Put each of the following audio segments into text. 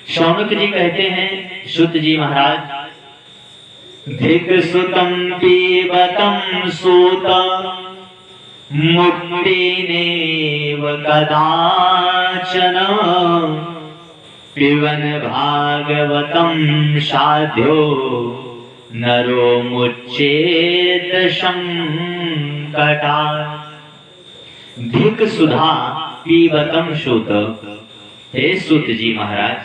शौनक जी कहते हैं, सुत जी महाराज, धिक सुतम पीबतम सूत मुक्तिनेव कदाचन पिबन भागवतम साध्यो नरो मुच्चेत संकटा। धिक सुधा पीबतम सूत, हे सूत जी महाराज,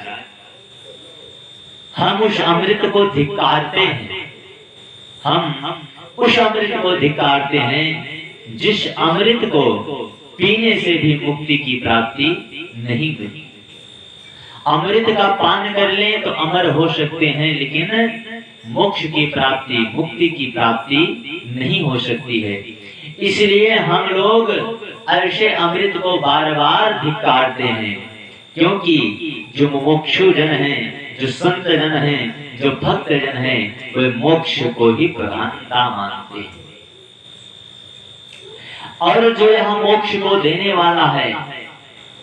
हम उस अमृत को धिक्कारते हैं, हम उस अमृत को धिक्कारते हैं जिस अमृत को पीने से भी मुक्ति की प्राप्ति नहीं मिली। अमृत का पान कर लें तो अमर हो सकते हैं, लेकिन मोक्ष की प्राप्ति, मुक्ति की प्राप्ति नहीं हो सकती है। इसलिए हम लोग ऐसे अमृत को बार बार धिक्कारते हैं, क्योंकि जो मुमुक्षु जन हैं, जो संत जन हैं, जो भक्त जन हैं, वे मोक्ष को ही प्रधानता मानते हैं। और जो यह मोक्ष को देने वाला है,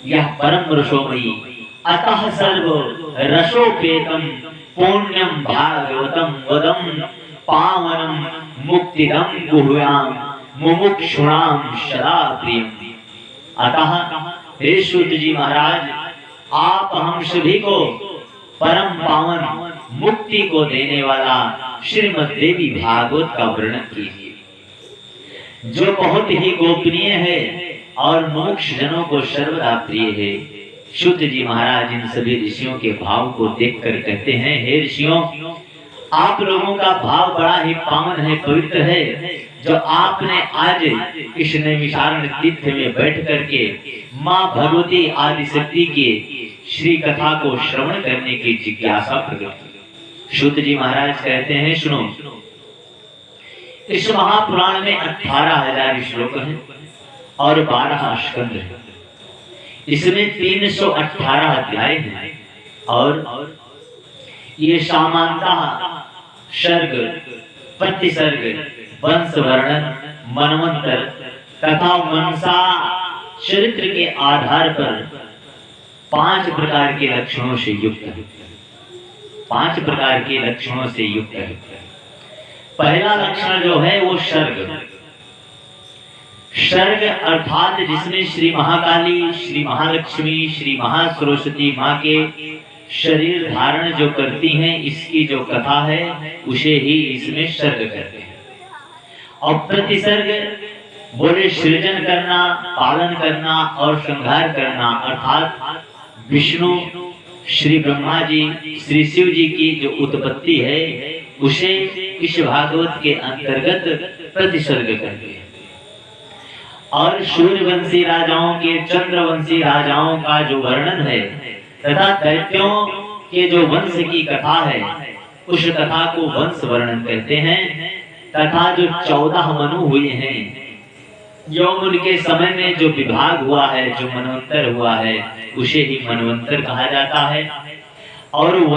यह परम रसोमयी, अतः सर्व रसोपेतम पुण्यम भागवतम वदम पावनम मुक्तिदम गुह्याम मुमुक्षुणाम सदा प्रियम। अतः हे सूत जी महाराज, आप हम सभी को परम पावन मुक्ति को देने वाला श्रीमद् देवी भागवत का वर्णन कीजिए, जो बहुत ही गोपनीय है और मोक्ष जनों को सर्वदा प्रिय है। सूत जी महाराज इन सभी ऋषियों के भाव को देखकर कहते हैं, हे ऋषियों, आप लोगों का भाव बड़ा ही पावन है, पवित्र है, जो आपने आज इस नैमिषारण्य तीर्थ में बैठ करके माँ भगवती आदि शक्ति की श्री कथा को श्रवण करने की जिज्ञासा प्रकट की। सूत जी महाराज कहते हैं, सुनो, इस महापुराण में 18,000 श्लोक हैं और 12 स्कंद हैं। इसमें 318 अध्याय हैं और ये समानतः सर्ग, प्रतिसर्ग, वंश वर्णन, मनवंतर तथा मनसा चरित्र के आधार पर 5 प्रकार के लक्षणों से युक्त है। 5 प्रकार के लक्षणों से युक्त है। पहला लक्षण जो है वो सर्ग। सर्ग अर्थात जिसमें श्री महाकाली, श्री महालक्ष्मी, श्री महासरस्वती माँ के शरीर धारण जो करती हैं, इसकी जो कथा है उसे ही इसमें सर्ग कहते हैं। और प्रतिसर्ग बोले सृजन करना, पालन करना और संहार करना, अर्थात विष्णु, श्री ब्रह्मा जी, श्री शिव जी की जो उत्पत्ति है उसे इस भागवत के अंतर्गत प्रतिसर्ग कहते हैं। और सूर्यवंशी राजाओं के, चंद्रवंशी राजाओं का जो वर्णन है तथा दैत्यों के जो वंश की कथा है, उस कथा को वंश वर्णन कहते हैं। तथा जो 14 मनु हुए हैं, यौवन के समय में जो विभाग हुआ है, जो मनवंतर हुआ है, उसे ही मनवंतर कहा जाता है। और